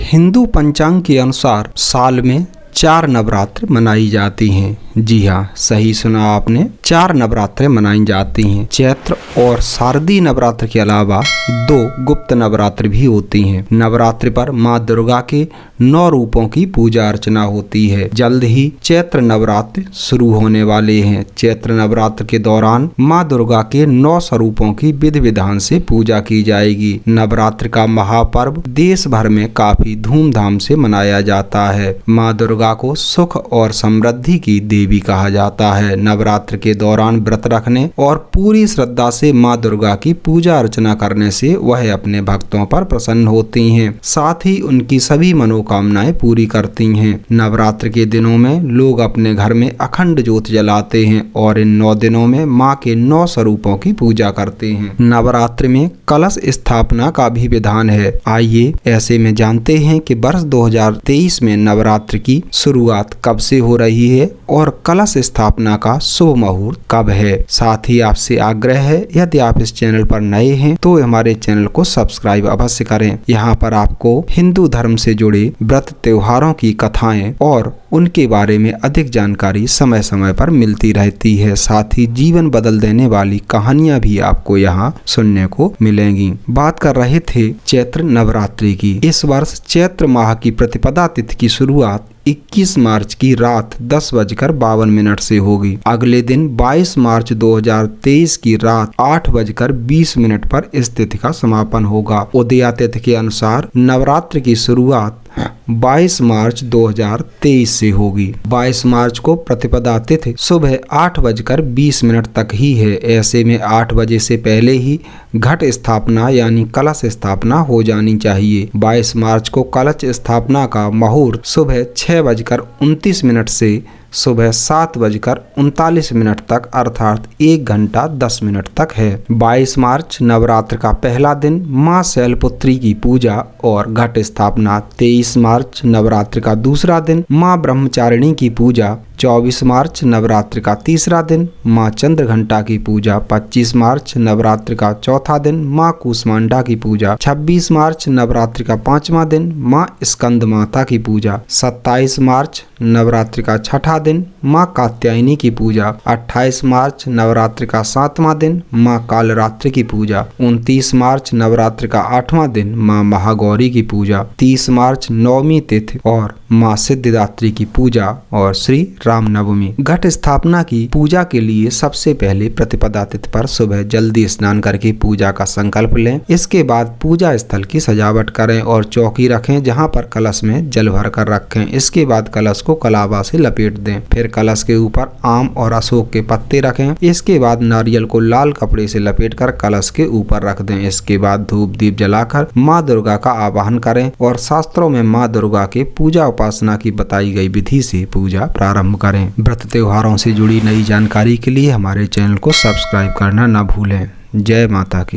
हिंदू पंचांग के अनुसार साल में 4 नवरात्र मनाई जाती हैं। जी हाँ, सही सुना आपने, 4 नवरात्रें मनाई जाती हैं। चैत्र और शारदीय नवरात्र के अलावा 2 गुप्त नवरात्र भी होती हैं। नवरात्रि पर माँ दुर्गा के 9 रूपों की पूजा अर्चना होती है। जल्द ही चैत्र नवरात्र शुरू होने वाले हैं। चैत्र नवरात्र के दौरान माँ दुर्गा के 9 स्वरूपों की विधि विधान से पूजा की जाएगी। नवरात्र का महापर्व देश भर में काफी धूमधाम से मनाया जाता है। माँ दुर्गा को सुख और समृद्धि की देवी कहा जाता है। नवरात्र के दौरान व्रत रखने और पूरी श्रद्धा से माँ दुर्गा की पूजा अर्चना करने से वह अपने भक्तों पर प्रसन्न होती हैं, साथ ही उनकी सभी मनोकामनाएं पूरी करती हैं। नवरात्र के दिनों में लोग अपने घर में अखंड ज्योत जलाते हैं और इन 9 दिनों में माँ के 9 स्वरूपों की पूजा करते हैं। नवरात्र में कलश स्थापना का भी विधान है। आइए ऐसे में जानते हैं कि वर्ष 2023 में नवरात्र की शुरुआत कब से हो रही है और कलश स्थापना का शुभ मुहूर्त कब है। साथ ही आपसे आग्रह है, यदि आप इस चैनल पर नए हैं तो हमारे चैनल को सब्सक्राइब अवश्य करें। यहाँ पर आपको हिंदू धर्म से जुड़े व्रत त्योहारों की कथाएं और उनके बारे में अधिक जानकारी समय समय पर मिलती रहती है। साथ ही जीवन बदल देने वाली कहानियां भी आपको यहाँ सुनने को मिलेंगी। बात कर रहे थे चैत्र नवरात्रि की। इस वर्ष चैत्र माह की प्रतिपदा तिथि की शुरुआत 21 मार्च की रात 10:52 से होगी। अगले दिन 22 मार्च 2023 की रात 8:20 पर इस तिथि का समापन होगा। उदया तिथि के अनुसार नवरात्र की शुरुआत 22 मार्च 2023 से होगी। 22 मार्च को प्रतिपदा तिथि सुबह 8:20 तक ही है। ऐसे में 8 बजे से पहले ही घट स्थापना यानी कलश स्थापना हो जानी चाहिए। 22 मार्च को कलश स्थापना का मुहूर्त सुबह 6:29 से सुबह 7:39 तक अर्थात 1 घंटा 10 मिनट तक है। 22 मार्च नवरात्र का पहला दिन माँ शैलपुत्री की पूजा और घट स्थापना। 23 मार्च नवरात्र का दूसरा दिन माँ ब्रह्मचारिणी की पूजा। 24 मार्च नवरात्र का तीसरा दिन माँ चंद्रघंटा की पूजा। 25 मार्च नवरात्र का चौथा दिन माँ कूष्मांडा की पूजा। 26 मार्च नवरात्र का 5वां दिन माँ स्कंद माता की पूजा। 27 मार्च नवरात्र का 6ठा दिन माँ कात्यायनी की पूजा। 28 मार्च नवरात्र का 7वां दिन माँ कालरात्रि की पूजा। 29 मार्च नवरात्र का 8वां दिन माँ महागौरी की पूजा। 30 मार्च नवमी तिथि और माँ सिद्धिदात्री की पूजा और श्री रामनवमी। घट स्थापना की पूजा के लिए सबसे पहले प्रतिपदा तिथि पर सुबह जल्दी स्नान करके पूजा का संकल्प लें। इसके बाद पूजा स्थल की सजावट करें और चौकी रखें जहां पर कलश में जल भर कर रखें। इसके बाद कलश को कलावा से लपेट दें। फिर कलश के ऊपर आम और अशोक के पत्ते रखें। इसके बाद नारियल को लाल कपड़े से लपेटकर कलश के ऊपर रख दें। इसके बाद धूप दीप जलाकर माँ दुर्गा का आवाहन करें और शास्त्रों में माँ दुर्गा के पूजा उपासना की बताई गई विधि से पूजा प्रारंभ करें। व्रत त्योहारों से जुड़ी नई जानकारी के लिए हमारे चैनल को सब्सक्राइब करना न भूलें। जय माता की।